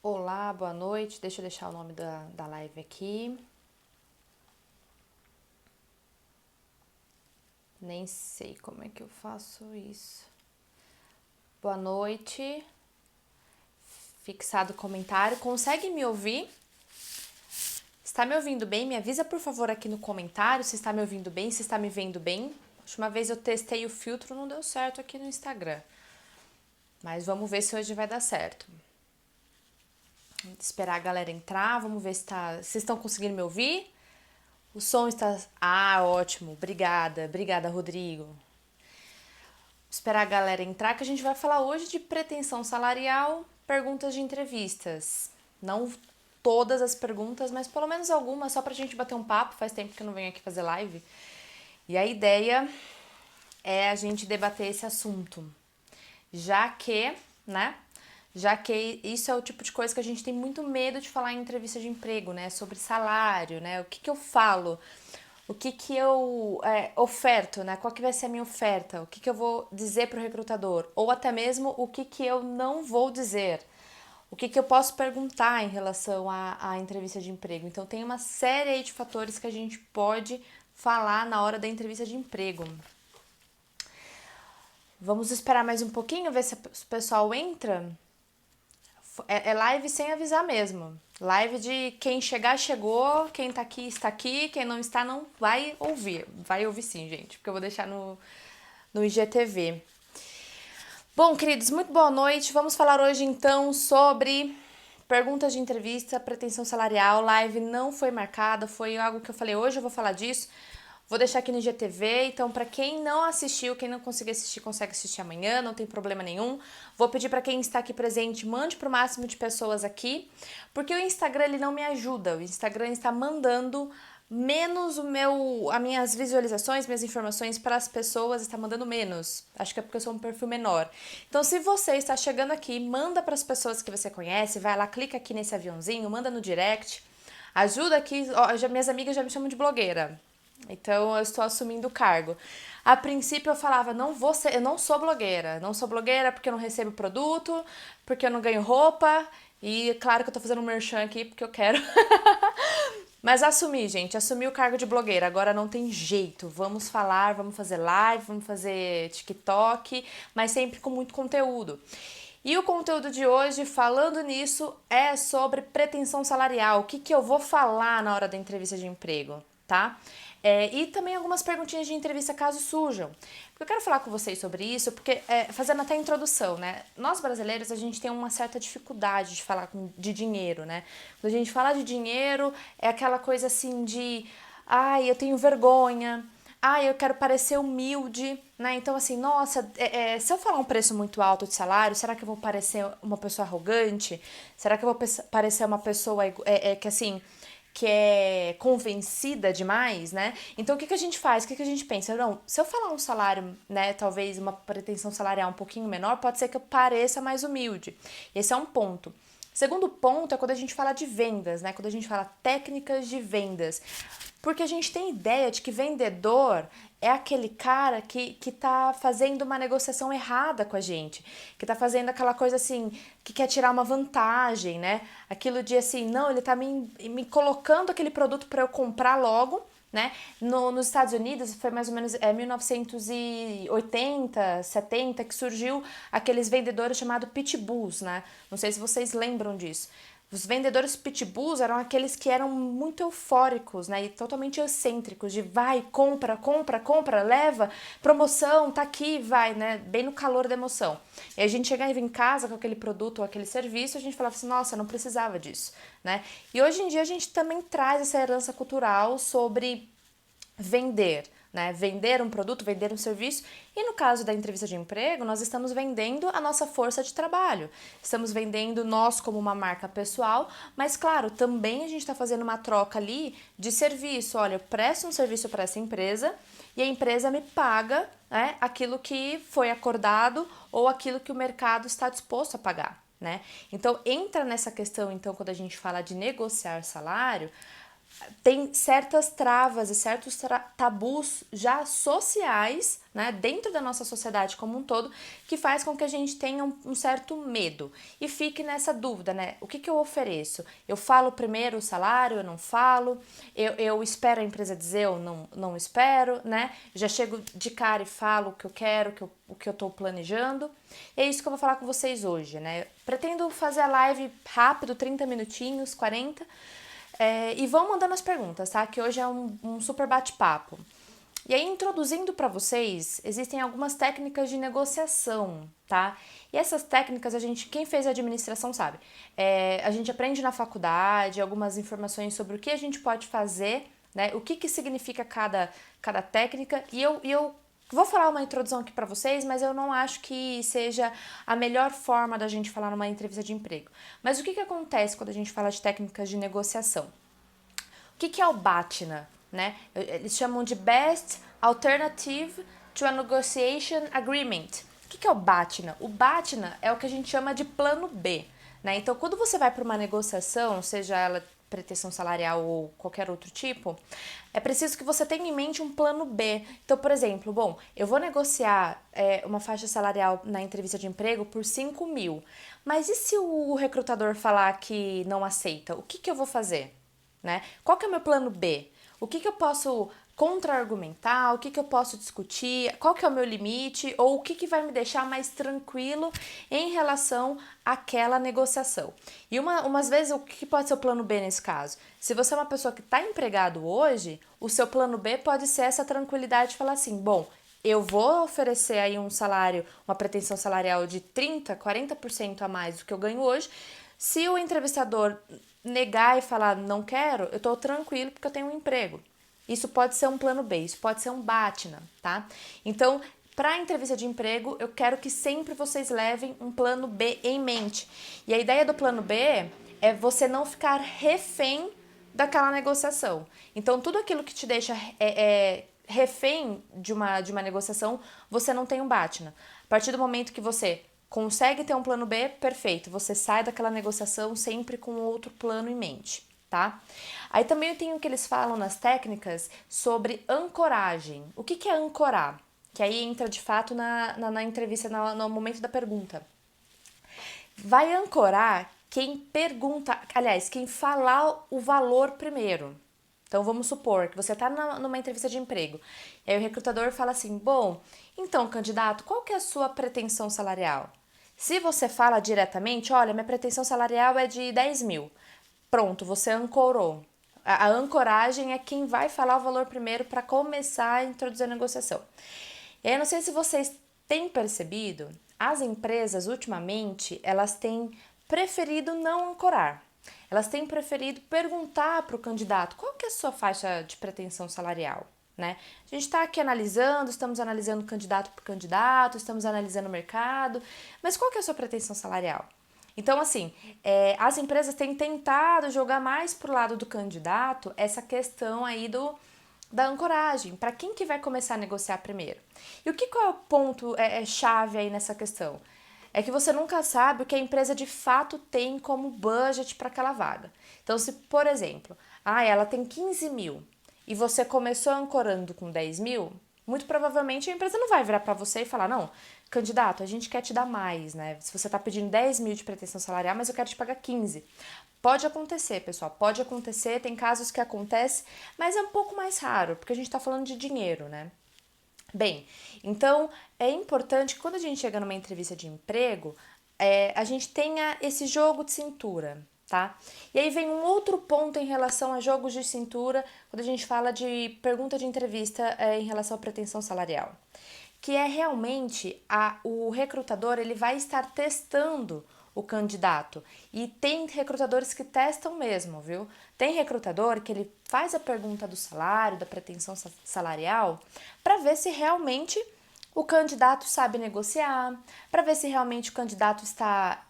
Olá, boa noite. Deixa eu deixar o nome da live aqui. Nem sei como é que eu faço isso. Boa noite. Fixado o comentário. Consegue me ouvir? Está me ouvindo bem? Me avisa, por favor, aqui no comentário se está me ouvindo bem, se está me vendo bem. A última vez eu testei o filtro, não deu certo aqui no Instagram. Mas vamos ver se hoje vai dar certo. Esperar a galera entrar, vamos ver se vocês estão conseguindo me ouvir. O som está... Ah, ótimo. Obrigada, Rodrigo. Esperar a galera entrar, que a gente vai falar hoje de pretensão salarial, perguntas de entrevistas. Não todas as perguntas, mas pelo menos algumas, só pra gente bater um papo. Faz tempo que eu não venho aqui fazer live. E a ideia é a gente debater esse assunto. Já que, né? Já que isso é o tipo de coisa que a gente tem muito medo de falar em entrevista de emprego, né? Sobre salário, né? O que eu falo? O que eu oferto, né? Qual que vai ser a minha oferta? O que eu vou dizer para o recrutador? Ou até mesmo o que eu não vou dizer? O que eu posso perguntar em relação à entrevista de emprego? Então, tem uma série aí de fatores que a gente pode falar na hora da entrevista de emprego. Vamos esperar mais um pouquinho, ver se o pessoal entra. É live sem avisar mesmo. Live de quem chegar, chegou, quem tá aqui, está aqui, quem não está, não vai ouvir. Vai ouvir sim, gente, porque eu vou deixar no IGTV. Bom, queridos, muito boa noite. Vamos falar hoje então sobre perguntas de entrevista, pretensão salarial. Live não foi marcada, foi algo que eu falei hoje, eu vou falar disso. Vou deixar aqui no IGTV, então para quem não assistiu, quem não conseguir assistir, consegue assistir amanhã, não tem problema nenhum. Vou pedir para quem está aqui presente, mande para o máximo de pessoas aqui, porque o Instagram ele não me ajuda. O Instagram está mandando menos as minhas visualizações, minhas informações para as pessoas, está mandando menos. Acho que é porque eu sou um perfil menor. Então, se você está chegando aqui, manda para as pessoas que você conhece, vai lá, clica aqui nesse aviãozinho, manda no direct. Ajuda aqui, ó, minhas amigas já me chamam de blogueira. Então eu estou assumindo o cargo. A princípio eu falava, eu não sou blogueira. Não sou blogueira porque eu não recebo produto, porque eu não ganho roupa. E claro que eu tô fazendo um merchan aqui porque eu quero. Mas assumi, gente, assumi o cargo de blogueira. Agora não tem jeito. Vamos falar, vamos fazer live, vamos fazer TikTok, mas sempre com muito conteúdo. E o conteúdo de hoje, falando nisso, é sobre pretensão salarial. O que eu vou falar na hora da entrevista de emprego, tá? E também algumas perguntinhas de entrevista caso surjam. Eu quero falar com vocês sobre isso, porque fazendo até a introdução, né? Nós brasileiros, a gente tem uma certa dificuldade de falar de dinheiro, né? Quando a gente fala de dinheiro, é aquela coisa assim de... Ai, eu tenho vergonha. Ai, eu quero parecer humilde, né? Então, assim, nossa, se eu falar um preço muito alto de salário, será que eu vou parecer uma pessoa arrogante? Será que eu vou parecer uma pessoa que, assim, que é convencida demais, né? Então, o que a gente faz? O que a gente pensa? Não, se eu falar um salário, né, talvez uma pretensão salarial um pouquinho menor, pode ser que eu pareça mais humilde. Esse é um ponto. Segundo ponto é quando a gente fala de vendas, né? Quando a gente fala técnicas de vendas. Porque a gente tem ideia de que vendedor é aquele cara que tá fazendo uma negociação errada com a gente, que tá fazendo aquela coisa assim, que quer tirar uma vantagem, né? Aquilo de assim, não, ele tá me colocando aquele produto para eu comprar logo, né? Nos Estados Unidos foi mais ou menos 1980, 70 que surgiu aqueles vendedores chamados pitbulls, né? Não sei se vocês lembram disso. Os vendedores pitbulls eram aqueles que eram muito eufóricos, né? E totalmente excêntricos, de vai, compra, compra, compra, leva, promoção, tá aqui, vai, né? Bem no calor da emoção. E a gente chegava em casa com aquele produto ou aquele serviço, a gente falava assim, nossa, não precisava disso, né? E hoje em dia a gente também traz essa herança cultural sobre vender, né? Vender um produto, vender um serviço. E no caso da entrevista de emprego, nós estamos vendendo a nossa força de trabalho. Estamos vendendo nós como uma marca pessoal, mas claro, também a gente está fazendo uma troca ali de serviço. Olha, eu presto um serviço para essa empresa e a empresa me paga, né, aquilo que foi acordado ou aquilo que o mercado está disposto a pagar, né? Então, entra nessa questão, então, quando a gente fala de negociar salário, tem certas travas e certos tabus já sociais, né, dentro da nossa sociedade como um todo, que faz com que a gente tenha um certo medo e fique nessa dúvida, né? O que eu ofereço? Eu falo primeiro o salário, eu não falo, eu espero a empresa dizer, eu não espero, né? Já chego de cara e falo o que eu quero, o que eu tô planejando. E é isso que eu vou falar com vocês hoje, né? Pretendo fazer a live rápido, 30 minutinhos, 40, e vão mandando as perguntas, tá? Que hoje é um super bate-papo. E aí, introduzindo para vocês, existem algumas técnicas de negociação, tá? E essas técnicas, quem fez administração sabe. A gente aprende na faculdade algumas informações sobre o que a gente pode fazer, né? O que significa cada técnica. E eu vou falar uma introdução aqui para vocês, mas eu não acho que seja a melhor forma da gente falar numa entrevista de emprego. Mas o que acontece quando a gente fala de técnicas de negociação? O que é o BATNA? Né? Eles chamam de Best Alternative to a Negotiation Agreement. O que é o BATNA? O BATNA é o que a gente chama de plano B. Né? Então, quando você vai para uma negociação, seja ela pretensão salarial ou qualquer outro tipo, é preciso que você tenha em mente um plano B. Então, por exemplo, eu vou negociar uma faixa salarial na entrevista de emprego por 5 mil, mas e se o recrutador falar que não aceita? O que eu vou fazer? Né? Qual que é o meu plano B? O que eu posso contra-argumentar? O que eu posso discutir? Qual que é o meu limite? Ou o que vai me deixar mais tranquilo em relação àquela negociação? E umas vezes, o que pode ser o plano B nesse caso? Se você é uma pessoa que está empregado hoje, o seu plano B pode ser essa tranquilidade de falar assim, bom, eu vou oferecer aí um salário, uma pretensão salarial de 30%, 40% a mais do que eu ganho hoje. Se o entrevistador negar e falar não quero, eu tô tranquilo porque eu tenho um emprego. Isso pode ser um plano B, isso pode ser um BATNA, tá? Então, para a entrevista de emprego, eu quero que sempre vocês levem um plano B em mente. E a ideia do plano B é você não ficar refém daquela negociação. Então, tudo aquilo que te deixa refém de uma negociação, você não tem um BATNA. A partir do momento que você consegue ter um plano B, perfeito. Você sai daquela negociação sempre com outro plano em mente, tá? Aí também tem o que eles falam nas técnicas sobre ancoragem. O que é ancorar? Que aí entra de fato na entrevista, no momento da pergunta. Vai ancorar quem pergunta, aliás, quem falar o valor primeiro. Então, vamos supor que você está numa entrevista de emprego. E aí o recrutador fala assim, bom, então, candidato, qual que é a sua pretensão salarial? Se você fala diretamente, olha, minha pretensão salarial é de 10 mil. Pronto, você ancorou. A ancoragem é quem vai falar o valor primeiro para começar a introduzir a negociação. E aí, não sei se vocês têm percebido, as empresas, ultimamente, elas têm preferido não ancorar. Elas têm preferido perguntar para o candidato qual que é a sua faixa de pretensão salarial. Né? A gente está aqui estamos analisando candidato por candidato, estamos analisando o mercado, mas qual que é a sua pretensão salarial? Então, assim, as empresas têm tentado jogar mais pro lado do candidato essa questão aí da ancoragem, para quem que vai começar a negociar primeiro. E o que é o ponto chave aí nessa questão? É que você nunca sabe o que a empresa de fato tem como budget para aquela vaga. Então, se, por exemplo, ela tem 15 mil, e você começou ancorando com 10 mil, muito provavelmente a empresa não vai virar para você e falar, não, candidato, a gente quer te dar mais, né? Se você está pedindo 10 mil de pretensão salarial, mas eu quero te pagar 15. Pode acontecer, pessoal, pode acontecer, tem casos que acontece, mas é um pouco mais raro, porque a gente está falando de dinheiro, né? Bem, então é importante que quando a gente chega numa entrevista de emprego, a gente tenha esse jogo de cintura, tá? E aí vem um outro ponto em relação a jogos de cintura, quando a gente fala de pergunta de entrevista em relação à pretensão salarial, que é realmente o recrutador, ele vai estar testando o candidato, e tem recrutadores que testam mesmo, viu? Tem recrutador que ele faz a pergunta do salário, da pretensão salarial, para ver se realmente o candidato sabe negociar, para ver se realmente o candidato está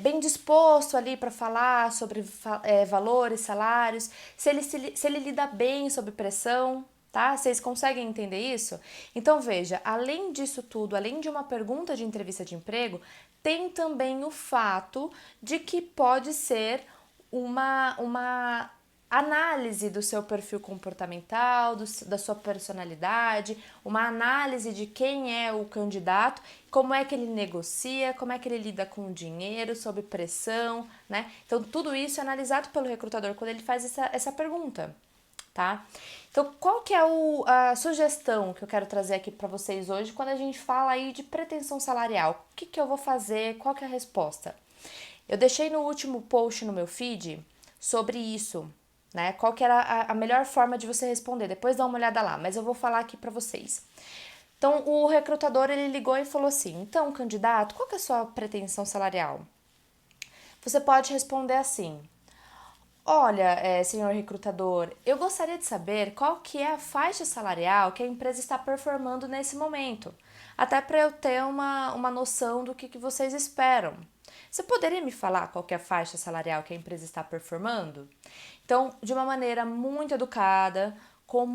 bem disposto ali para falar sobre valores, salários, se ele lida bem sob pressão, tá? Vocês conseguem entender isso? Então veja, além disso tudo, além de uma pergunta de entrevista de emprego, tem também o fato de que pode ser uma análise do seu perfil comportamental, da sua personalidade, uma análise de quem é o candidato, como é que ele negocia, como é que ele lida com o dinheiro, sob pressão, né? Então, tudo isso é analisado pelo recrutador quando ele faz essa pergunta, tá? Então, qual que é a sugestão que eu quero trazer aqui para vocês hoje quando a gente fala aí de pretensão salarial? O que eu vou fazer? Qual que é a resposta? Eu deixei no último post no meu feed sobre isso, né? Qual que era a melhor forma de você responder? Depois dá uma olhada lá, mas eu vou falar aqui para vocês. Então, o recrutador, ele ligou e falou assim, então, candidato, qual que é a sua pretensão salarial? Você pode responder assim, olha, senhor recrutador, eu gostaria de saber qual que é a faixa salarial que a empresa está performando nesse momento, até para eu ter uma noção do que vocês esperam. Você poderia me falar qual que é a faixa salarial que a empresa está performando? Então, de uma maneira muito educada, com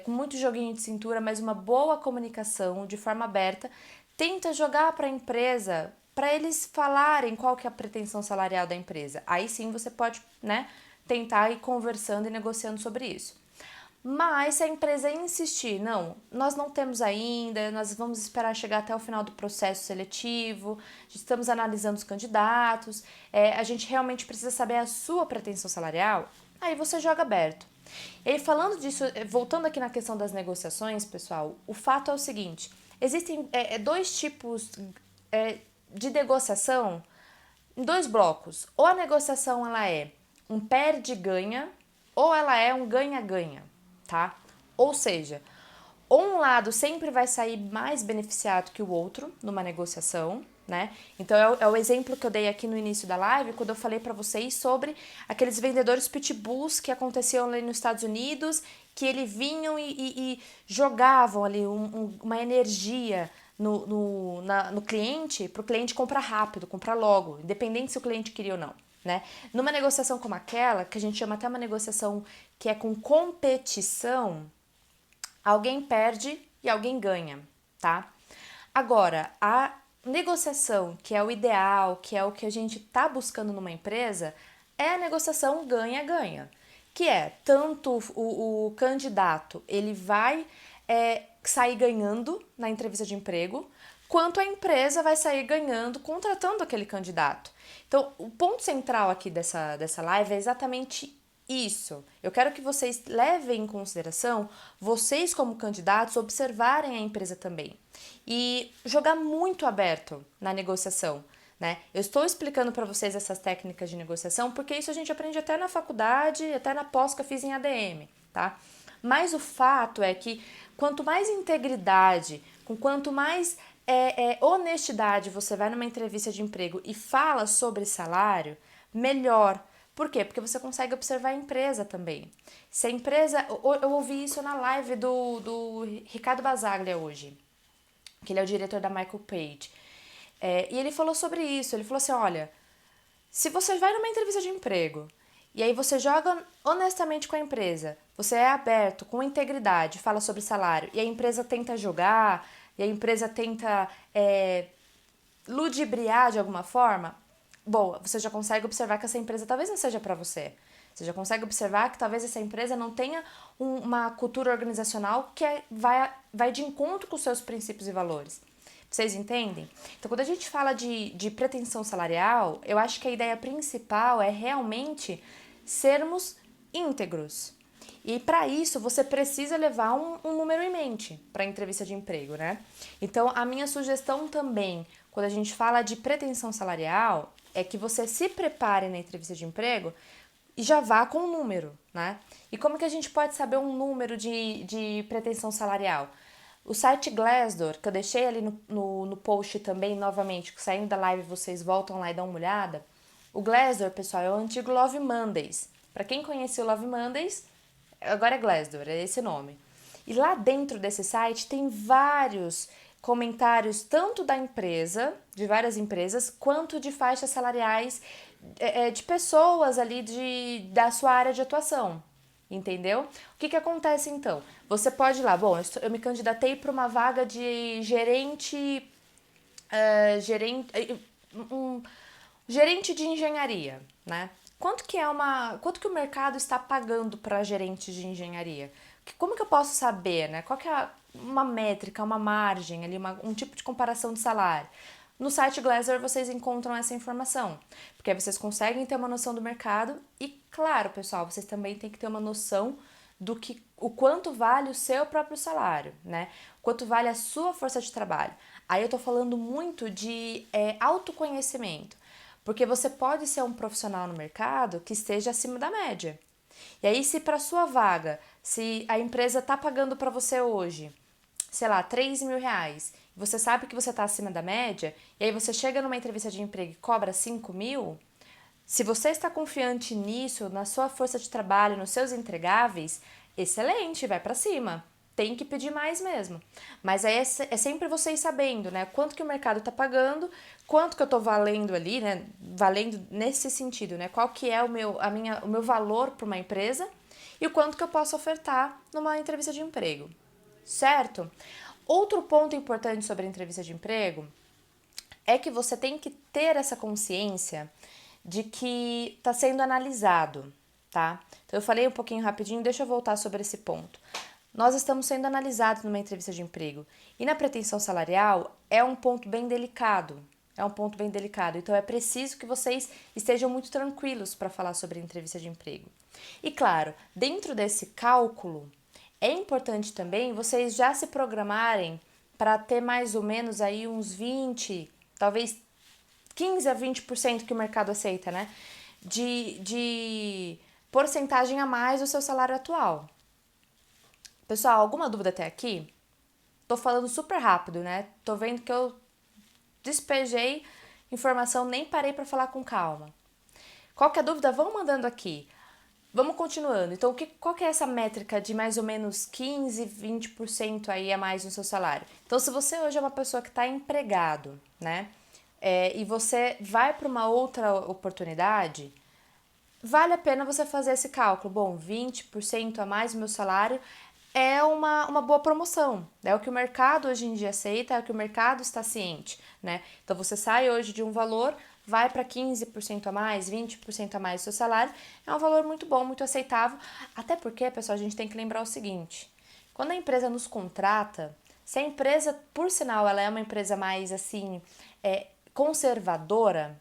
com muito joguinho de cintura, mas uma boa comunicação, de forma aberta, tenta jogar para a empresa, para eles falarem qual que é a pretensão salarial da empresa. Aí sim você pode, né, tentar ir conversando e negociando sobre isso. Mas se a empresa insistir, não, nós não temos ainda, nós vamos esperar chegar até o final do processo seletivo, estamos analisando os candidatos, a gente realmente precisa saber a sua pretensão salarial, aí você joga aberto. E aí, falando disso, voltando aqui na questão das negociações, pessoal, o fato é o seguinte, existem dois tipos de negociação em dois blocos. Ou a negociação ela é um perde-ganha, ou ela é um ganha-ganha, tá? Ou seja, um lado sempre vai sair mais beneficiado que o outro numa negociação, né? Então é o exemplo que eu dei aqui no início da live, quando eu falei para vocês sobre aqueles vendedores pitbulls que aconteciam ali nos Estados Unidos, que eles vinham e jogavam ali uma energia no cliente, para o cliente comprar rápido, comprar logo, independente se o cliente queria ou não, né? Numa negociação como aquela, que a gente chama até uma negociação que é com competição, alguém perde e alguém ganha, tá? Agora, a negociação, que é o ideal, que é o que a gente tá buscando numa empresa, é a negociação ganha-ganha, que é tanto o candidato, ele vai sair ganhando na entrevista de emprego, quanto a empresa vai sair ganhando contratando aquele candidato. Então, o ponto central aqui dessa live é exatamente isso. Eu quero que vocês levem em consideração, vocês como candidatos, observarem a empresa também. E jogar muito aberto na negociação, né? Eu estou explicando para vocês essas técnicas de negociação porque isso a gente aprende até na faculdade, até na pós que eu fiz em ADM, tá? Mas o fato é que quanto mais integridade, com quanto mais honestidade você vai numa entrevista de emprego e fala sobre salário, melhor. Por quê? Porque você consegue observar a empresa também. Se a empresa... Eu ouvi isso na live do Ricardo Basaglia hoje, que ele é o diretor da Michael Page. E ele falou sobre isso. Ele falou assim, olha, se você vai numa entrevista de emprego e aí você joga honestamente com a empresa, você é aberto, com integridade, fala sobre salário, e a empresa tenta jogar, e a empresa tenta ludibriar de alguma forma, boa, você já consegue observar que essa empresa talvez não seja para você. Você já consegue observar que talvez essa empresa não tenha uma cultura organizacional que vai de encontro com os seus princípios e valores. Vocês entendem? Então, quando a gente fala de pretensão salarial, eu acho que a ideia principal é realmente sermos íntegros. E para isso, você precisa levar um número em mente para a entrevista de emprego, né? Então, a minha sugestão também, quando a gente fala de pretensão salarial, é que você se prepare na entrevista de emprego e já vá com um número, né? E como que a gente pode saber um número de pretensão salarial? O site Glassdoor, que eu deixei ali no post também, novamente, saindo da live vocês voltam lá e dão uma olhada. O Glassdoor, pessoal, é o antigo Love Mondays. Para quem conheceu Love Mondays, agora é Glassdoor, é esse nome. E lá dentro desse site tem vários comentários, tanto da empresa, de várias empresas, quanto de faixas salariais de pessoas ali da sua área de atuação. Entendeu? O que acontece então? Você pode ir lá, bom, eu me candidatei para uma vaga de gerente um gerente de engenharia, né? quanto que o mercado está pagando para gerentes de engenharia? Como que eu posso saber, né? Qual que é uma métrica, uma margem ali, um tipo de comparação de salário? No site Glassdoor vocês encontram essa informação, porque aí vocês conseguem ter uma noção do mercado e, claro, pessoal, vocês também têm que ter uma noção o quanto vale o seu próprio salário, né? O quanto vale a sua força de trabalho. Aí eu tô falando muito de autoconhecimento, porque você pode ser um profissional no mercado que esteja acima da média. E aí, se para sua vaga, se a empresa tá pagando para você hoje, sei lá, R$ 3.000, você sabe que você está acima da média, e aí você chega numa entrevista de emprego e cobra 5.000, se você está confiante nisso, na sua força de trabalho, nos seus entregáveis, excelente, vai para cima. Tem que pedir mais mesmo. Mas aí é sempre você ir sabendo, né? Quanto que o mercado está pagando, quanto que eu estou valendo ali, né? Valendo nesse sentido, né? Qual que é o meu valor para uma empresa e o quanto que eu posso ofertar numa entrevista de emprego, certo? Outro ponto importante sobre a entrevista de emprego é que você tem que ter essa consciência de que está sendo analisado, tá? Então eu falei um pouquinho rapidinho, deixa eu voltar sobre esse ponto. Nós estamos sendo analisados numa entrevista de emprego e na pretensão salarial é um ponto bem delicado. É um ponto bem delicado, então é preciso que vocês estejam muito tranquilos para falar sobre a entrevista de emprego. E claro, dentro desse cálculo, é importante também vocês já se programarem para ter mais ou menos aí uns 20, talvez 15 a 20% que o mercado aceita, né? De porcentagem a mais do seu salário atual. Pessoal, alguma dúvida até aqui? Tô falando super rápido, né? Tô vendo que eu despejei informação, nem parei para falar com calma. Qualquer dúvida, vão mandando aqui. Vamos continuando. Então, qual que é essa métrica de mais ou menos 15, 20% aí a mais no seu salário? Então, se você hoje é uma pessoa que está empregado, né? E você vai para uma outra oportunidade, vale a pena você fazer esse cálculo. Bom, 20% a mais do meu salário é uma boa promoção. É o que o mercado hoje em dia aceita, é o que o mercado está ciente, né? Então você sai hoje de um valor, vai para 15% a mais, 20% a mais do seu salário, é um valor muito bom, muito aceitável. Até porque, pessoal, a gente tem que lembrar o seguinte: quando a empresa nos contrata, se a empresa, por sinal, ela é uma empresa mais assim, conservadora,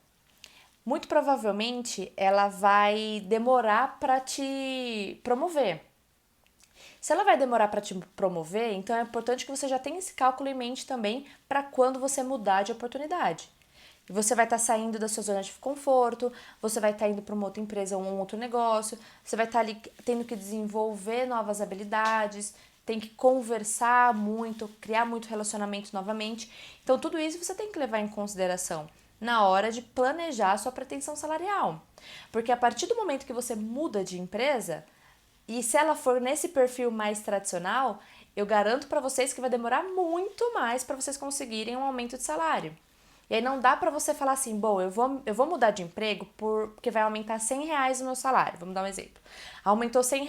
muito provavelmente ela vai demorar para te promover. Se ela vai demorar para te promover, então é importante que você já tenha esse cálculo em mente também para quando você mudar de oportunidade. E você vai estar saindo da sua zona de conforto, você vai estar indo para uma outra empresa ou um outro negócio, você vai estar ali tendo que desenvolver novas habilidades, tem que conversar muito, criar muito relacionamento novamente. Então, tudo isso você tem que levar em consideração na hora de planejar a sua pretensão salarial. Porque a partir do momento que você muda de empresa, e se ela for nesse perfil mais tradicional, eu garanto para vocês que vai demorar muito mais para vocês conseguirem um aumento de salário. E aí não dá para você falar assim, bom, eu vou mudar de emprego porque vai aumentar R$ 100 o meu salário. Vamos dar um exemplo. Aumentou R$ 100.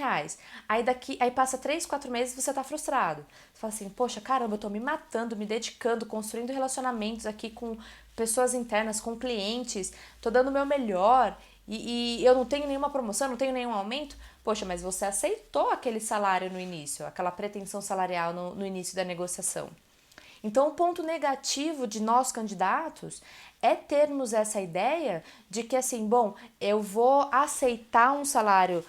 Aí passa 3, 4 meses e você tá frustrado. Você fala assim, poxa, caramba, eu tô me matando, me dedicando, construindo relacionamentos aqui com pessoas internas, com clientes, tô dando o meu melhor e eu não tenho nenhuma promoção, não tenho nenhum aumento. Poxa, mas você aceitou aquele salário no início, aquela pretensão salarial no início da negociação. Então, o ponto negativo de nós candidatos é termos essa ideia de que, assim, bom, eu vou aceitar um salário,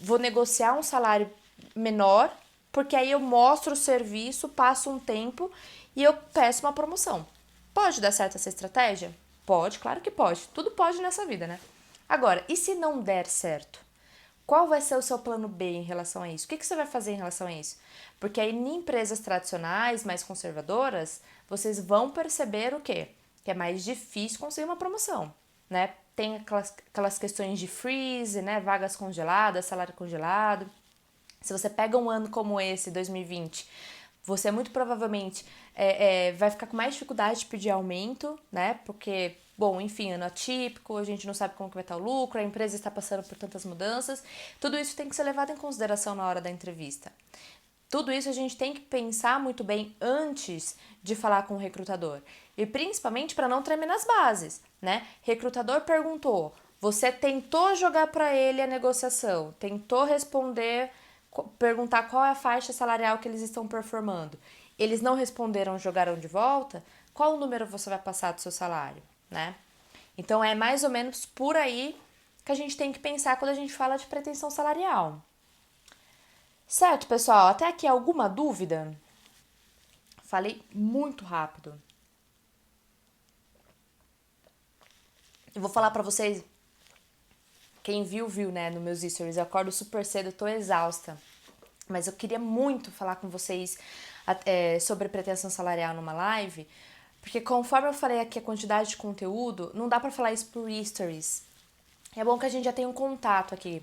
vou negociar um salário menor, porque aí eu mostro o serviço, passo um tempo e eu peço uma promoção. Pode dar certo essa estratégia? Pode, claro que pode. Tudo pode nessa vida, né? Agora, e se não der certo? Qual vai ser o seu plano B em relação a isso? O que você vai fazer em relação a isso? Porque aí em empresas tradicionais, mais conservadoras, vocês vão perceber o quê? Que é mais difícil conseguir uma promoção, né? Tem aquelas questões de freeze, né? Vagas congeladas, salário congelado. Se você pega um ano como esse, 2020, você muito provavelmente vai ficar com mais dificuldade de pedir aumento, né? Porque, bom, enfim, ano atípico, a gente não sabe como que vai estar o lucro, a empresa está passando por tantas mudanças. Tudo isso tem que ser levado em consideração na hora da entrevista. Tudo isso a gente tem que pensar muito bem antes de falar com o recrutador. E principalmente para não tremer nas bases, né? Recrutador perguntou, Você tentou jogar para ele a negociação, tentou responder, perguntar qual é a faixa salarial que eles estão performando. Eles não responderam, jogaram de volta. Qual o número você vai passar do seu salário, né? Então é mais ou menos por aí que a gente tem que pensar quando a gente fala de pretensão salarial. Certo, pessoal? Até aqui alguma dúvida? Falei muito rápido. Eu vou falar pra vocês, quem viu, né, nos meus stories. Eu acordo super cedo, tô exausta. Mas eu queria muito falar com vocês sobre pretensão salarial numa live, porque conforme eu falei aqui a quantidade de conteúdo, não dá pra falar isso por stories. É bom que a gente já tenha um contato aqui.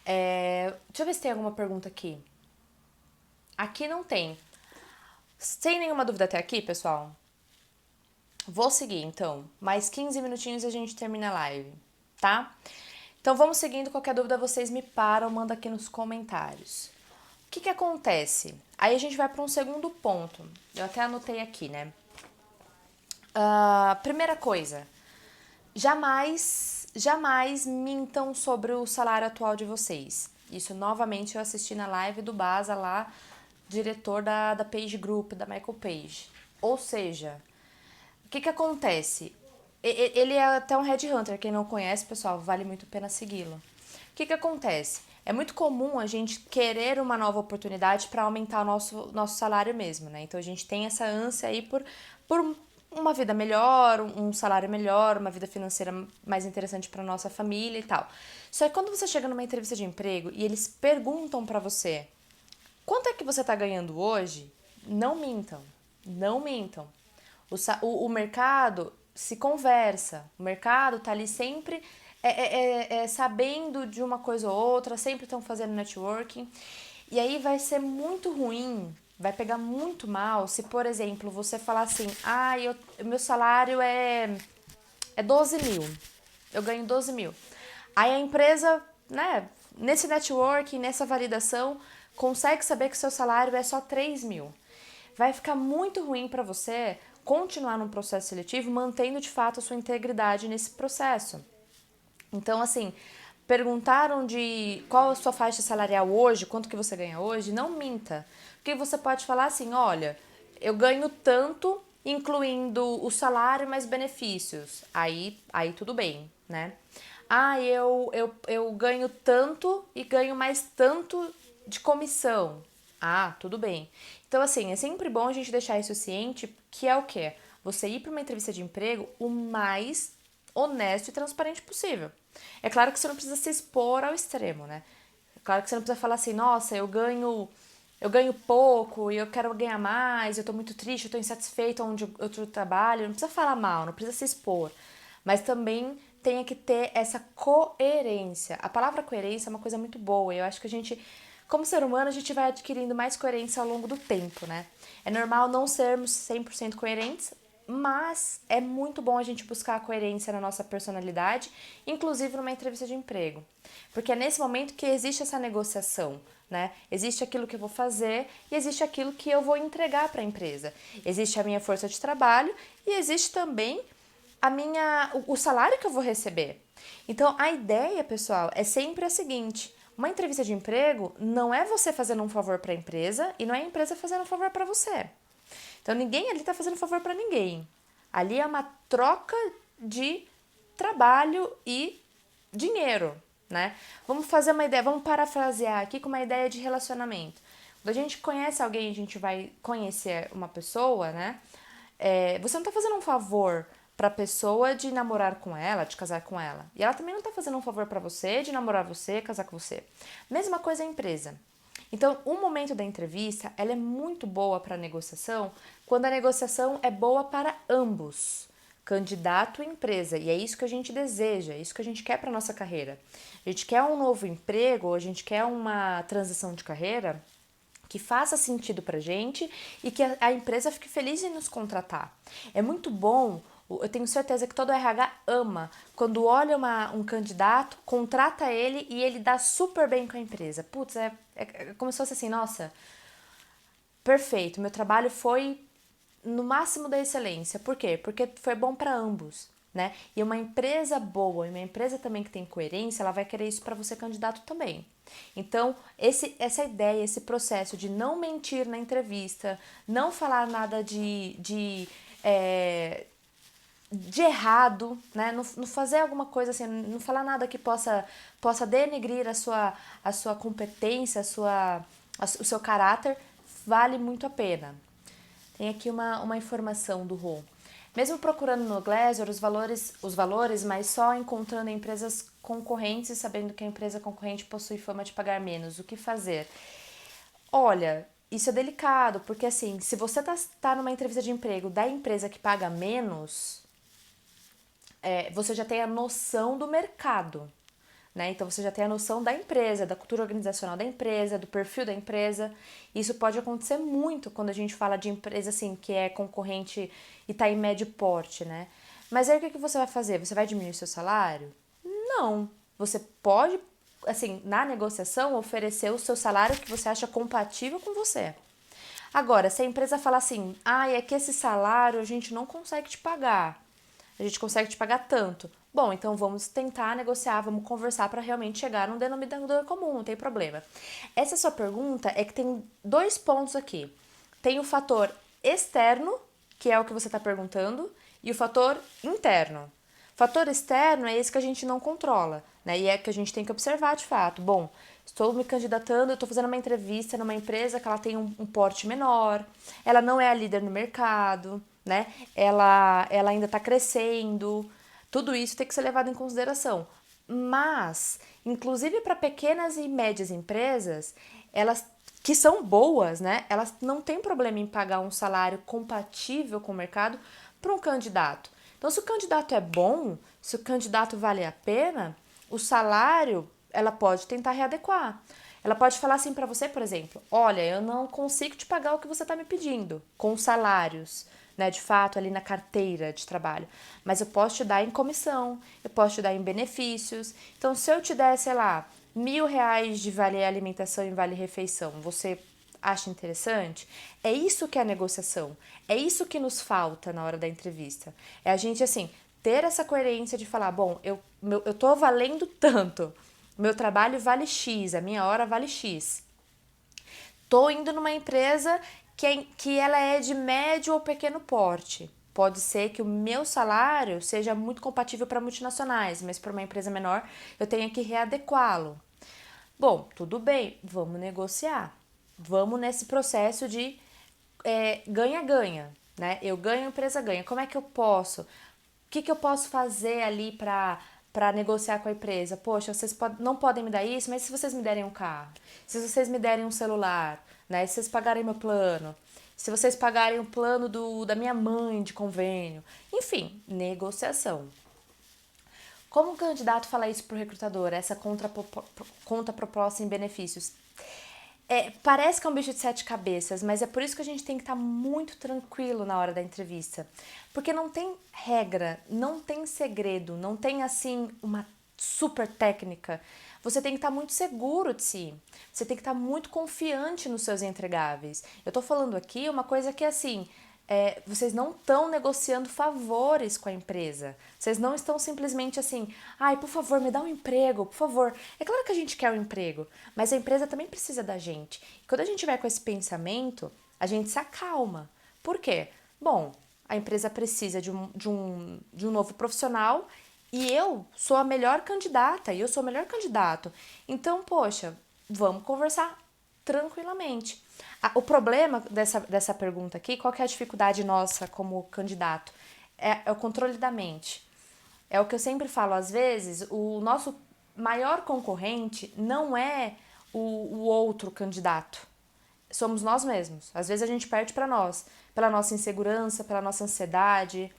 Deixa eu ver se tem alguma pergunta aqui. Aqui não tem. Sem nenhuma dúvida até aqui, pessoal? Vou seguir, então. Mais 15 minutinhos e a gente termina a live, tá? Então vamos seguindo. Qualquer dúvida vocês me param, manda aqui nos comentários. O que acontece? Aí a gente vai para um segundo ponto. Eu até anotei aqui, né? Primeira coisa. Jamais mintam sobre o salário atual de vocês. Isso, novamente, eu assisti na live do Baza lá, diretor da Page Group, da Michael Page. Ou seja, o que acontece? Ele é até um headhunter, quem não conhece, pessoal, vale muito a pena segui-lo. O que acontece? É muito comum a gente querer uma nova oportunidade para aumentar o nosso salário mesmo, né? Então a gente tem essa ânsia aí por uma vida melhor, um salário melhor, uma vida financeira mais interessante para nossa família e tal. Só que quando você chega numa entrevista de emprego e eles perguntam para você quanto é que você tá ganhando hoje, não mintam, não mintam. O mercado se conversa, o mercado tá ali sempre sabendo de uma coisa ou outra, sempre estão fazendo networking. E aí vai ser muito ruim, vai pegar muito mal se, por exemplo, você falar assim, meu salário é 12 mil, eu ganho 12 mil. Aí a empresa, né, nesse networking, nessa validação, consegue saber que seu salário é só 3 mil. Vai ficar muito ruim para você continuar num processo seletivo mantendo de fato a sua integridade nesse processo. Então, assim, perguntaram de qual a sua faixa salarial hoje, quanto que você ganha hoje, não minta. Porque você pode falar assim, olha, eu ganho tanto, incluindo o salário mais benefícios. Aí tudo bem, né? Eu ganho tanto e ganho mais tanto de comissão. Tudo bem. Então, assim, é sempre bom a gente deixar isso ciente, que é o quê? Você ir para uma entrevista de emprego o mais honesto e transparente possível. É claro que você não precisa se expor ao extremo, né? É claro que você não precisa falar assim, nossa, eu ganho pouco e eu quero ganhar mais, eu tô muito triste, eu tô insatisfeito onde eu trabalho. Não precisa falar mal, não precisa se expor. Mas também tenha que ter essa coerência. A palavra coerência é uma coisa muito boa. Eu acho que a gente, como ser humano, a gente vai adquirindo mais coerência ao longo do tempo, né? É normal não sermos 100% coerentes, mas é muito bom a gente buscar a coerência na nossa personalidade, inclusive numa entrevista de emprego. Porque é nesse momento que existe essa negociação, né? Existe aquilo que eu vou fazer e existe aquilo que eu vou entregar para a empresa. Existe a minha força de trabalho e existe também o salário que eu vou receber. Então, a ideia, pessoal, é sempre a seguinte: uma entrevista de emprego não é você fazendo um favor para a empresa e não é a empresa fazendo um favor para você. Então, ninguém ali está fazendo favor para ninguém. Ali é uma troca de trabalho e dinheiro, né? Vamos fazer uma ideia, vamos parafrasear aqui com uma ideia de relacionamento. Quando a gente conhece alguém, a gente vai conhecer uma pessoa, né? Você não está fazendo um favor para a pessoa de namorar com ela, de casar com ela. E ela também não está fazendo um favor para você de namorar você, casar com você. Mesma coisa a empresa. Então, o momento da entrevista, ela é muito boa para a negociação quando a negociação é boa para ambos, candidato e empresa. E é isso que a gente deseja, é isso que a gente quer para nossa carreira. A gente quer um novo emprego, a gente quer uma transição de carreira que faça sentido pra gente e que a empresa fique feliz em nos contratar. É muito bom, eu tenho certeza que todo RH ama quando olha um candidato, contrata ele e ele dá super bem com a empresa. Putz, é como se fosse assim, nossa, perfeito, meu trabalho foi no máximo da excelência. Por quê? Porque foi bom para ambos. né? E uma empresa boa, e uma empresa também que tem coerência, ela vai querer isso para você candidato também. Então, essa ideia, esse processo de não mentir na entrevista, não falar nada de errado, né? Não fazer alguma coisa assim, não falar nada que possa denegrir a sua competência, o seu caráter, vale muito a pena. Tem aqui uma informação do Rô. Mesmo procurando no Glassdoor os valores, mas só encontrando empresas concorrentes e sabendo que a empresa concorrente possui fama de pagar menos, o que fazer? Olha, isso é delicado, porque assim, se você tá numa entrevista de emprego da empresa que paga menos, você já tem a noção do mercado, né? Então você já tem a noção da empresa, da cultura organizacional da empresa, do perfil da empresa. Isso pode acontecer muito quando a gente fala de empresa assim que é concorrente e está em médio porte, né? Mas aí o que você vai fazer? Você vai diminuir seu salário? Não. Você pode, assim, na negociação, oferecer o seu salário que você acha compatível com você. Agora, se a empresa falar assim, é que esse salário a gente não consegue te pagar, a gente consegue te pagar tanto. Bom, então vamos tentar negociar, vamos conversar para realmente chegar num denominador comum, não tem problema. Essa sua pergunta é que tem 2 pontos aqui. Tem o fator externo, que é o que você está perguntando, e o fator interno. O fator externo é esse que a gente não controla, né? E é que a gente tem que observar de fato. Bom, estou me candidatando, estou fazendo uma entrevista numa empresa que ela tem um porte menor, ela não é a líder no mercado, né? Ela ainda está crescendo. Tudo isso tem que ser levado em consideração. Mas, inclusive para pequenas e médias empresas, elas que são boas, né? Elas não têm problema em pagar um salário compatível com o mercado para um candidato. Então, se o candidato é bom, se o candidato vale a pena, o salário ela pode tentar readequar. Ela pode falar assim para você, por exemplo, olha, eu não consigo te pagar o que você está me pedindo, com salários, né, de fato, ali na carteira de trabalho. Mas eu posso te dar em comissão, eu posso te dar em benefícios. Então, se eu te der, sei lá, R$ 1.000 de vale alimentação e vale refeição, você acha interessante? É isso que é a negociação. É isso que nos falta na hora da entrevista. É a gente, assim, ter essa coerência de falar, bom, eu tô valendo tanto, meu trabalho vale X, a minha hora vale X. Tô indo numa empresa que ela é de médio ou pequeno porte. Pode ser que o meu salário seja muito compatível para multinacionais, mas para uma empresa menor eu tenha que readequá-lo. Bom, tudo bem, vamos negociar. Vamos nesse processo de ganha-ganha, né? Eu ganho, a empresa ganha. Como é que eu posso? O que eu posso fazer ali para negociar com a empresa? Poxa, vocês não podem me dar isso, mas se vocês me derem um carro, se vocês me derem um celular, né? Se vocês pagarem meu plano, se vocês pagarem o plano da minha mãe de convênio, enfim, negociação. Como o candidato fala isso para o recrutador, essa contraproposta em benefícios? Parece que é um bicho de 7 cabeças, mas é por isso que a gente tem que estar muito tranquilo na hora da entrevista. Porque não tem regra, não tem segredo, não tem assim uma super técnica. Você tem que estar muito seguro de si. Você tem que estar muito confiante nos seus entregáveis. Eu tô falando aqui uma coisa que assim, vocês não estão negociando favores com a empresa. Vocês não estão simplesmente assim, por favor, me dá um emprego, por favor. É claro que a gente quer um emprego, mas a empresa também precisa da gente. E quando a gente vai com esse pensamento, a gente se acalma. Por quê? Bom, a empresa precisa de um novo profissional e eu sou a melhor candidata, e eu sou o melhor candidato. Então, poxa, vamos conversar tranquilamente. O problema dessa pergunta aqui, qual que é a dificuldade nossa como candidato? É o controle da mente. É o que eu sempre falo, às vezes, o nosso maior concorrente não é o outro candidato. Somos nós mesmos. Às vezes a gente perde para nós, pela nossa insegurança, pela nossa ansiedade,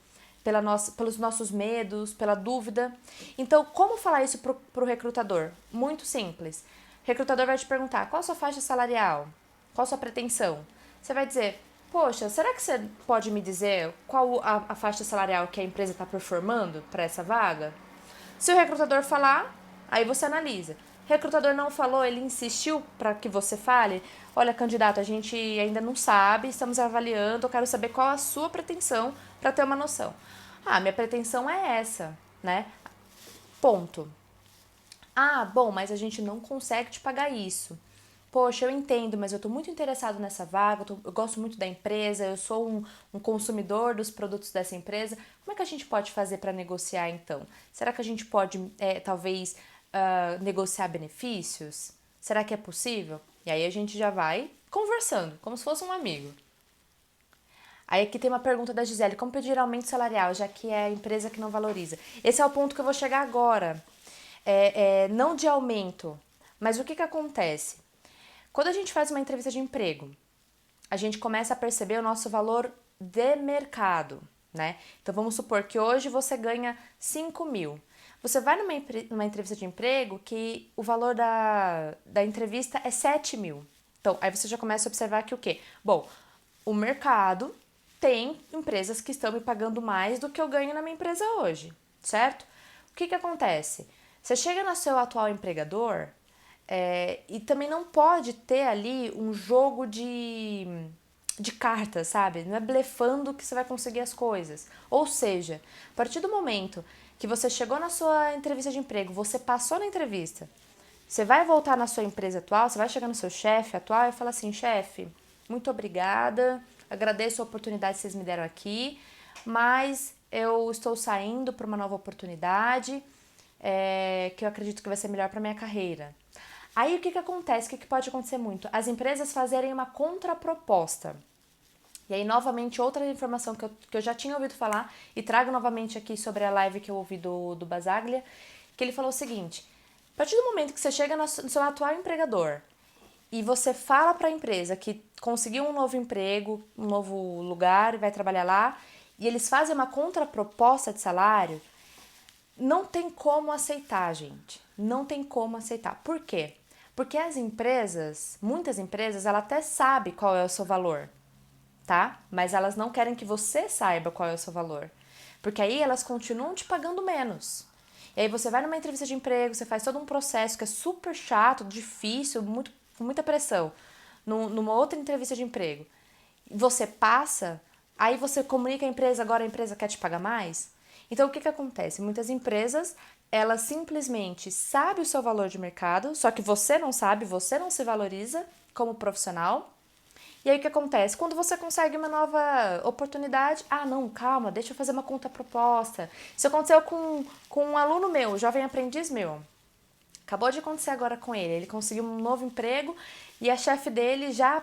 pelos nossos medos, pela dúvida. Então, como falar isso pro recrutador? Muito simples. O recrutador vai te perguntar, qual a sua faixa salarial? Qual a sua pretensão? Você vai dizer, poxa, será que você pode me dizer qual a faixa salarial que a empresa está performando para essa vaga? Se o recrutador falar, aí você analisa. O recrutador não falou, ele insistiu para que você fale, olha, candidato, a gente ainda não sabe, estamos avaliando, eu quero saber qual a sua pretensão para ter uma noção. Ah, minha pretensão é essa, né? Ponto. Ah, bom, mas a gente não consegue te pagar isso. Poxa, eu entendo, mas eu tô muito interessado nessa vaga, eu gosto muito da empresa, eu sou um consumidor dos produtos dessa empresa. Como é que a gente pode fazer para negociar então? Será que a gente pode, talvez, negociar benefícios? Será que é possível? E aí a gente já vai conversando, como se fosse um amigo. Aí aqui tem uma pergunta da Gisele: como pedir aumento salarial, já que é a empresa que não valoriza? Esse é o ponto que eu vou chegar agora. Não de aumento, mas o que, que acontece? Quando a gente faz uma entrevista de emprego, a gente começa a perceber o nosso valor de mercado, né? Então vamos supor que hoje você ganha 5 mil. Você vai numa entrevista de emprego que o valor da entrevista é 7 mil. Então, aí você já começa a observar que o quê? Bom, o mercado tem empresas que estão me pagando mais do que eu ganho na minha empresa hoje, certo? O que, que acontece? Você chega no seu atual empregador e também não pode ter ali um jogo de cartas, sabe? Não é blefando que você vai conseguir as coisas. Ou seja, a partir do momento que você chegou na sua entrevista de emprego, você passou na entrevista, você vai voltar na sua empresa atual, você vai chegar no seu chefe atual e falar assim: chefe, muito obrigada, agradeço a oportunidade que vocês me deram aqui, mas eu estou saindo para uma nova oportunidade que eu acredito que vai ser melhor para minha carreira. Aí o que, que acontece? O que, que pode acontecer muito? As empresas fazerem uma contraproposta. E aí, novamente, outra informação que eu já tinha ouvido falar e trago novamente aqui sobre a live que eu ouvi do Basaglia, que ele falou o seguinte: a partir do momento que você chega no seu atual empregador e você fala para a empresa que conseguiu um novo emprego, um novo lugar e vai trabalhar lá, e eles fazem uma contraproposta de salário, não tem como aceitar, gente. Não tem como aceitar. Por quê? Porque as empresas, muitas empresas, ela até sabe qual é o seu valor, tá? Mas elas não querem que você saiba qual é o seu valor. Porque aí elas continuam te pagando menos. E aí você vai numa entrevista de emprego, você faz todo um processo que é super chato, difícil, com muita pressão. Numa outra entrevista de emprego, você passa, aí você comunica à empresa, agora a empresa quer te pagar mais. Então o que, que acontece? Muitas empresas, elas simplesmente sabem o seu valor de mercado, só que você não sabe, você não se valoriza como profissional. E aí o que acontece? Quando você consegue uma nova oportunidade, ah não, calma, deixa eu fazer uma contraproposta. Isso aconteceu com um aluno meu, um jovem aprendiz meu. Acabou de acontecer agora com ele. Ele conseguiu um novo emprego e a chefe dele já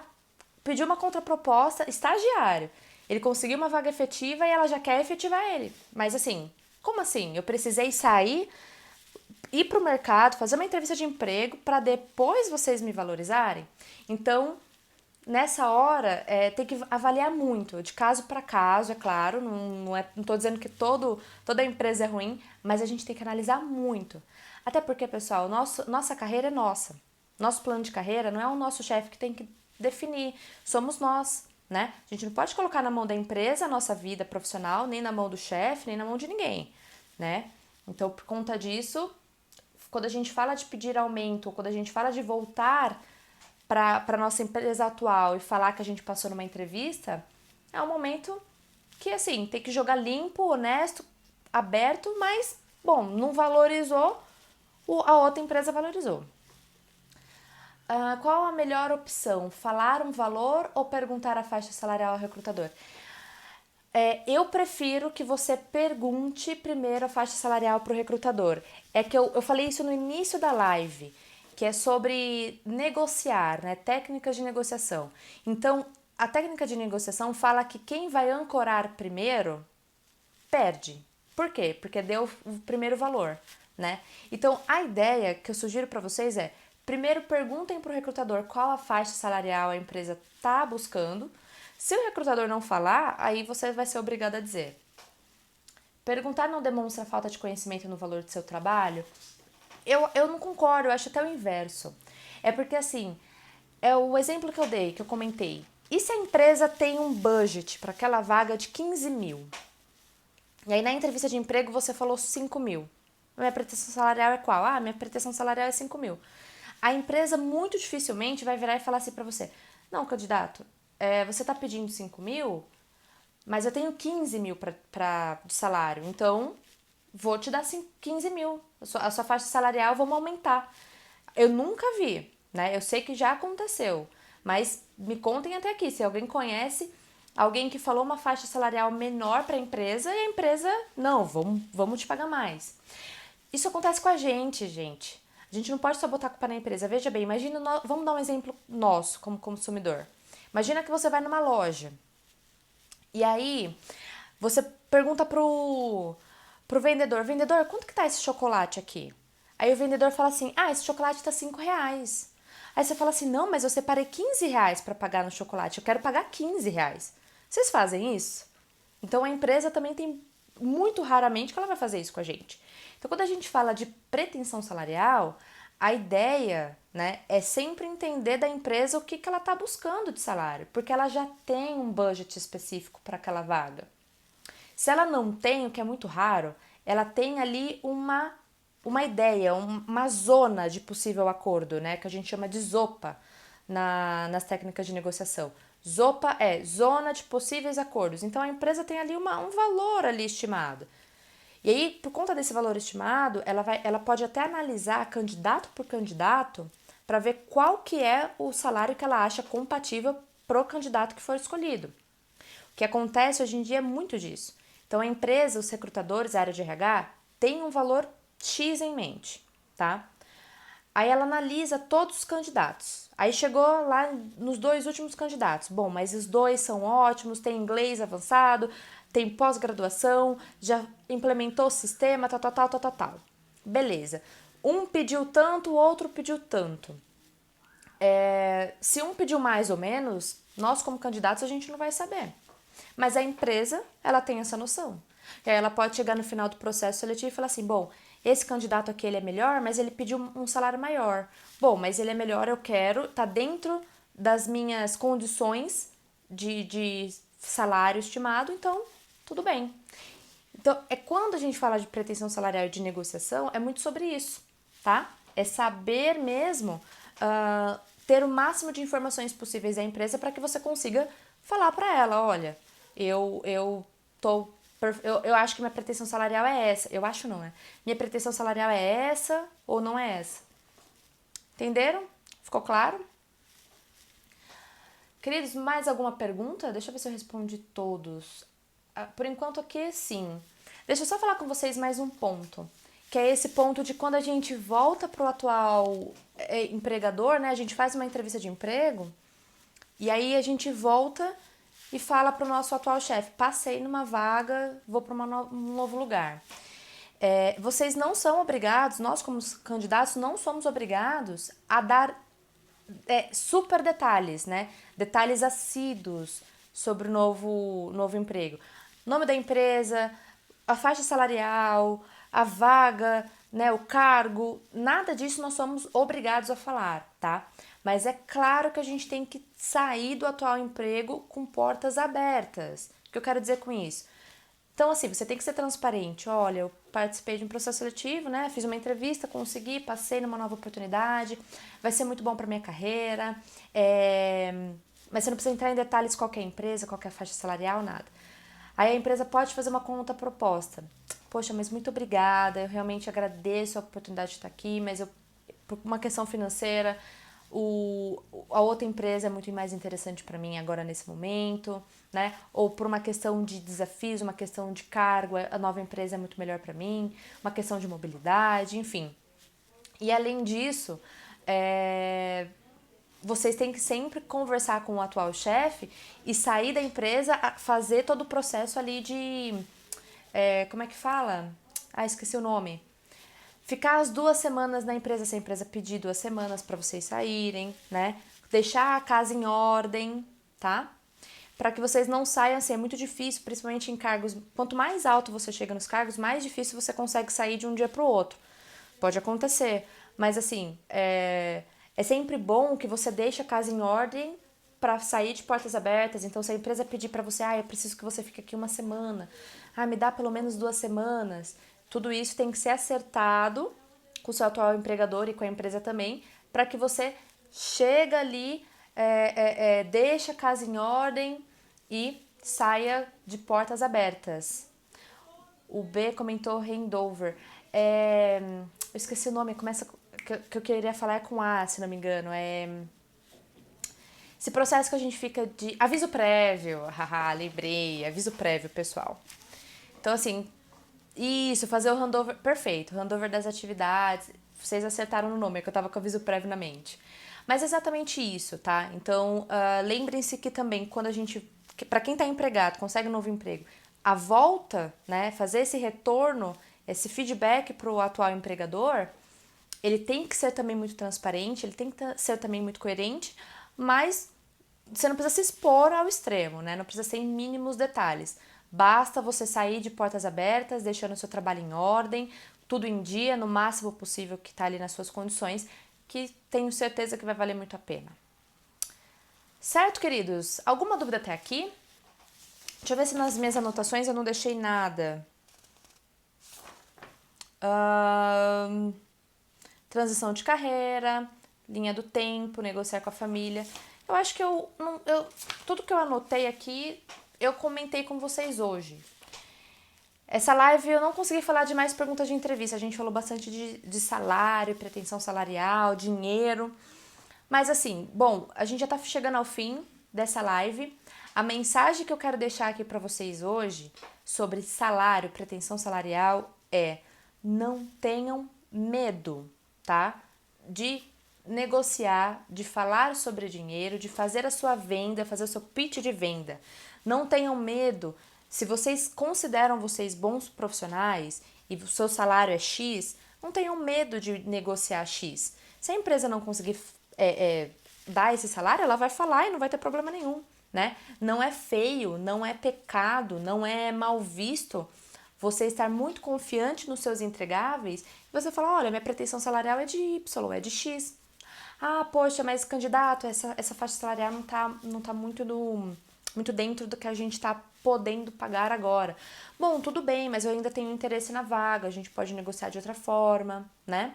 pediu uma contraproposta, estagiário. Ele conseguiu uma vaga efetiva e ela já quer efetivar ele. Mas assim, como assim? Eu precisei sair, ir para o mercado, fazer uma entrevista de emprego para depois vocês me valorizarem? Então, nessa hora, tem que avaliar muito, de caso para caso, é claro. Não tô dizendo que toda empresa é ruim, mas a gente tem que analisar muito. Até porque, pessoal, nossa carreira é nossa. Nosso plano de carreira não é o nosso chefe que tem que definir, somos nós, né? A gente não pode colocar na mão da empresa a nossa vida profissional, nem na mão do chefe, nem na mão de ninguém, né? Então, por conta disso, quando a gente fala de pedir aumento, quando a gente fala de voltar para nossa empresa atual e falar que a gente passou numa entrevista, é um momento que, assim, tem que jogar limpo, honesto, aberto, mas, bom, não valorizou, a outra empresa valorizou. Qual a melhor opção? Falar um valor ou perguntar a faixa salarial ao recrutador? Eu prefiro que você pergunte primeiro a faixa salarial para o recrutador. É que eu falei isso no início da live, que é sobre negociar, né? Técnicas de negociação. Então, a técnica de negociação fala que quem vai ancorar primeiro perde. Por quê? Porque deu o primeiro valor, né? Então, a ideia que eu sugiro para vocês é: primeiro perguntem para o recrutador qual a faixa salarial a empresa está buscando. Se o recrutador não falar, aí você vai ser obrigado a dizer. Perguntar não demonstra falta de conhecimento no valor do seu trabalho? Eu não concordo, eu acho até o inverso. É porque, assim, é o exemplo que eu dei, que eu comentei. E se a empresa tem um budget para aquela vaga de 15 mil? E aí na entrevista de emprego você falou 5 mil. Minha pretensão salarial é qual? Ah, minha pretensão salarial é 5 mil. A empresa muito dificilmente vai virar e falar assim pra você: não, candidato, você tá pedindo 5 mil? mas eu tenho 15 mil de salário, então vou te dar 15 mil. A sua faixa salarial vamos aumentar. Eu nunca vi, né? Eu sei que já aconteceu, mas me contem até aqui, se alguém conhece alguém que falou uma faixa salarial menor para a empresa e a empresa, não, vamos te pagar mais. Isso acontece com a gente, gente. A gente não pode só botar a culpa na empresa. Veja bem, imagina, vamos dar um exemplo nosso como consumidor. Imagina que você vai numa loja e aí você pergunta pro vendedor, quanto que tá esse chocolate aqui? Aí o vendedor fala assim, esse chocolate tá R$ 5. Aí você fala assim, não, mas eu separei R$ 15 para pagar no chocolate, eu quero pagar R$ 15. Vocês fazem isso? Então a empresa também tem, muito raramente que ela vai fazer isso com a gente. Então quando a gente fala de pretensão salarial, a ideia, né, é sempre entender da empresa o que ela está buscando de salário, porque ela já tem um budget específico para aquela vaga. Se ela não tem, o que é muito raro, ela tem ali uma ideia, uma zona de possível acordo, né? Que a gente chama de ZOPA nas técnicas de negociação. ZOPA é zona de possíveis acordos. Então a empresa tem ali um valor ali estimado. E aí, por conta desse valor estimado, ela pode até analisar candidato por candidato para ver qual que é o salário que ela acha compatível pro candidato que for escolhido. O que acontece hoje em dia é muito disso. Então a empresa, os recrutadores, a área de RH, tem um valor X em mente, tá? Aí ela analisa todos os candidatos. Aí chegou lá nos 2 últimos candidatos. Bom, mas os 2 são ótimos, tem inglês avançado, tem pós-graduação, já implementou o sistema, tal. Beleza. Um pediu tanto, o outro pediu tanto. Se um pediu mais ou menos, nós como candidatos a gente não vai saber. Mas a empresa, ela tem essa noção. E aí ela pode chegar no final do processo seletivo e falar assim, bom, esse candidato aqui ele é melhor, mas ele pediu um salário maior. Bom, mas ele é melhor, eu quero, tá dentro das minhas condições de salário estimado, então tudo bem. Então, quando a gente fala de pretensão salarial e de negociação, é muito sobre isso, tá? É saber mesmo ter o máximo de informações possíveis da empresa para que você consiga falar para ela, olha, eu acho que minha pretensão salarial é essa. Eu acho não, né? Minha pretensão salarial é essa ou não é essa. Entenderam? Ficou claro? Queridos, mais alguma pergunta? Deixa eu ver se eu respondi todos. Por enquanto aqui, sim. Deixa eu só falar com vocês mais um ponto. Que é esse ponto de quando a gente volta pro atual empregador, né? A gente faz uma entrevista de emprego e aí a gente volta e fala para o nosso atual chefe, passei numa vaga, vou para um novo lugar. Vocês não são obrigados, nós como candidatos não somos obrigados a dar super detalhes, né? Detalhes assíduos sobre o novo emprego. Nome da empresa, a faixa salarial, a vaga, né, o cargo, nada disso nós somos obrigados a falar, tá? Mas é claro que a gente tem que sair do atual emprego com portas abertas. O que eu quero dizer com isso? Então, assim, você tem que ser transparente. Olha, eu participei de um processo seletivo, né? Fiz uma entrevista, consegui, passei numa nova oportunidade, vai ser muito bom para minha carreira. Mas você não precisa entrar em detalhes qualquer empresa, qualquer faixa salarial, nada. Aí a empresa pode fazer uma contraproposta. Poxa, mas muito obrigada, eu realmente agradeço a oportunidade de estar aqui, mas por uma questão financeira, a outra empresa é muito mais interessante para mim agora nesse momento, né? Ou por uma questão de desafios, uma questão de cargo, a nova empresa é muito melhor para mim, uma questão de mobilidade, enfim. E além disso, vocês têm que sempre conversar com o atual chefe e sair da empresa, fazer todo o processo ali de... como é que fala? Esqueci o nome. Ficar as 2 semanas na empresa, se a empresa pedir 2 semanas para vocês saírem, né? Deixar a casa em ordem, tá? Para que vocês não saiam assim, é muito difícil, principalmente em cargos. Quanto mais alto você chega nos cargos, mais difícil você consegue sair de um dia para o outro. Pode acontecer, mas assim, é sempre bom que você deixe a casa em ordem para sair de portas abertas. Então, se a empresa pedir para você, eu preciso que você fique aqui 1 semana, me dá pelo menos 2 semanas. Tudo isso tem que ser acertado com o seu atual empregador e com a empresa também, para que você chega ali, deixa a casa em ordem e saia de portas abertas. O B comentou handover. Eu esqueci o nome, começa que eu queria falar é com A, se não me engano. Esse processo que a gente fica de aviso prévio, haha, lembrei, aviso prévio, pessoal. Então, assim, isso, fazer o handover, perfeito, handover das atividades, vocês acertaram no nome, é que eu tava com aviso prévio na mente. Mas é exatamente isso, tá? Então, lembrem-se que também quando a gente, para quem tá empregado, consegue um novo emprego, a volta, né, fazer esse retorno, esse feedback pro atual empregador, ele tem que ser também muito transparente, ele tem que ser também muito coerente, mas você não precisa se expor ao extremo, né? Não precisa ser em mínimos detalhes. Basta você sair de portas abertas, deixando o seu trabalho em ordem, tudo em dia, no máximo possível que está ali nas suas condições, que tenho certeza que vai valer muito a pena. Certo, queridos? Alguma dúvida até aqui? Deixa eu ver se nas minhas anotações eu não deixei nada. Transição de carreira, linha do tempo, negociar com a família. Eu acho que tudo que eu anotei aqui, eu comentei com vocês hoje. Essa live eu não consegui falar de mais perguntas de entrevista. A gente falou bastante de salário, pretensão salarial, dinheiro. Mas assim, bom, a gente já tá chegando ao fim dessa live. A mensagem que eu quero deixar aqui para vocês hoje sobre salário, pretensão salarial é: não tenham medo, tá? De negociar, de falar sobre dinheiro, de fazer a sua venda, fazer o seu pitch de venda. Não tenham medo. Se vocês consideram vocês bons profissionais e o seu salário é X, não tenham medo de negociar X. Se a empresa não conseguir dar esse salário, ela vai falar e não vai ter problema nenhum, né? Não é feio, não é pecado, não é mal visto você estar muito confiante nos seus entregáveis e você falar: olha, minha pretensão salarial é de Y, é de X. Ah, poxa, mas candidato, essa faixa salarial não tá muito dentro do que a gente está podendo pagar agora. Bom, tudo bem, mas eu ainda tenho interesse na vaga, a gente pode negociar de outra forma, né?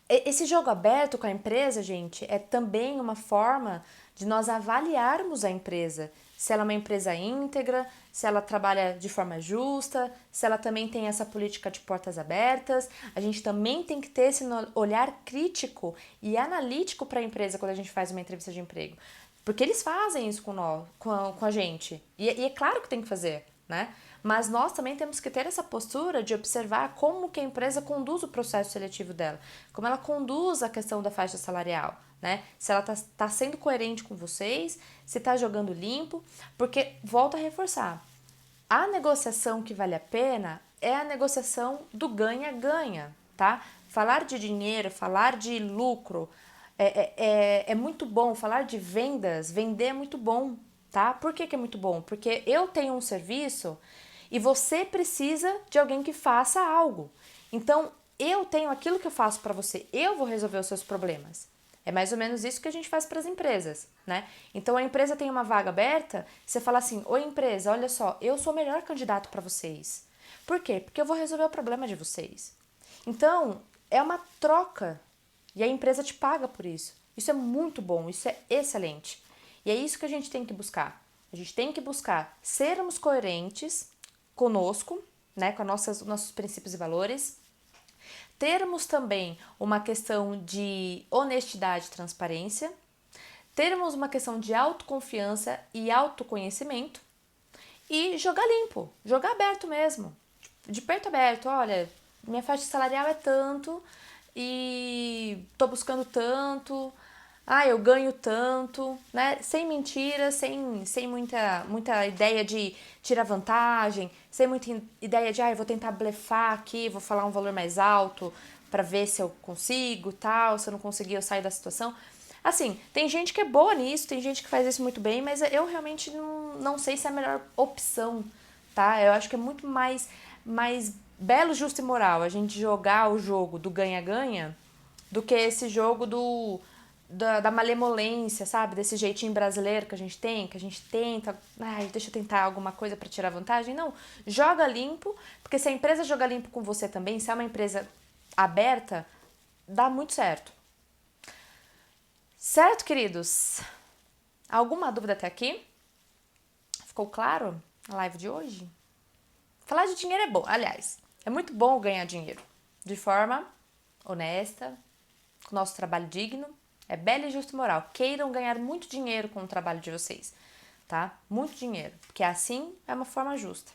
Esse jogo aberto com a empresa, gente, é também uma forma de nós avaliarmos a empresa. Se ela é uma empresa íntegra, se ela trabalha de forma justa, se ela também tem essa política de portas abertas. A gente também tem que ter esse olhar crítico e analítico para a empresa quando a gente faz uma entrevista de emprego. Porque eles fazem isso com a gente. E é claro que tem que fazer, né? Mas nós também temos que ter essa postura de observar como que a empresa conduz o processo seletivo dela, como ela conduz a questão da faixa salarial, né? Se ela tá sendo coerente com vocês, se tá jogando limpo, porque, volto a reforçar, a negociação que vale a pena é a negociação do ganha-ganha, tá? Falar de dinheiro, falar de lucro é muito bom. Falar de vendas, vender é muito bom, tá? Por que é muito bom? Porque eu tenho um serviço e você precisa de alguém que faça algo. Então, eu tenho aquilo que eu faço para você, eu vou resolver os seus problemas. É mais ou menos isso que a gente faz para as empresas, né? Então a empresa tem uma vaga aberta, você fala assim: oi empresa, olha só, eu sou o melhor candidato para vocês. Por quê? Porque eu vou resolver o problema de vocês. Então, é uma troca e a empresa te paga por isso. Isso é muito bom, isso é excelente. E é isso que a gente tem que buscar. A gente tem que buscar sermos coerentes conosco, né, com nossos princípios e valores, termos também uma questão de honestidade e transparência, termos uma questão de autoconfiança e autoconhecimento e jogar limpo, jogar aberto mesmo, de peito aberto. Olha, minha faixa salarial é tanto e tô buscando tanto, eu ganho tanto, né? Sem mentiras, sem muita ideia de tirar vantagem, sem muita ideia de, eu vou tentar blefar aqui, vou falar um valor mais alto para ver se eu consigo, tal, se eu não conseguir eu saio da situação. Assim, tem gente que é boa nisso, tem gente que faz isso muito bem, mas eu realmente não sei se é a melhor opção, tá? Eu acho que é muito mais belo, justo e moral a gente jogar o jogo do ganha-ganha do que esse jogo da malemolência, sabe? Desse jeitinho brasileiro que a gente tem, que a gente tenta, deixa eu tentar alguma coisa para tirar vantagem. Não, joga limpo, porque se a empresa jogar limpo com você também, se é uma empresa aberta, dá muito certo. Certo, queridos? Alguma dúvida até aqui? Ficou claro a live de hoje? Falar de dinheiro é bom. Aliás, é muito bom ganhar dinheiro de forma honesta, com nosso trabalho digno. É bela e justa moral. Queiram ganhar muito dinheiro com o trabalho de vocês, tá? Muito dinheiro, porque assim é uma forma justa.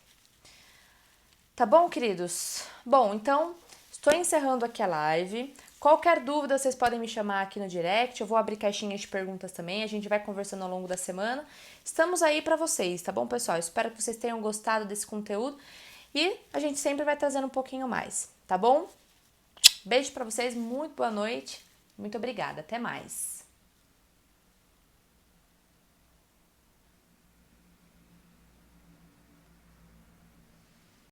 Tá bom, queridos? Bom, então, estou encerrando aqui a live. Qualquer dúvida, vocês podem me chamar aqui no direct. Eu vou abrir caixinhas de perguntas também. A gente vai conversando ao longo da semana. Estamos aí para vocês, tá bom, pessoal? Espero que vocês tenham gostado desse conteúdo. E a gente sempre vai trazendo um pouquinho mais, tá bom? Beijo para vocês, muito boa noite. Muito obrigada. Até mais.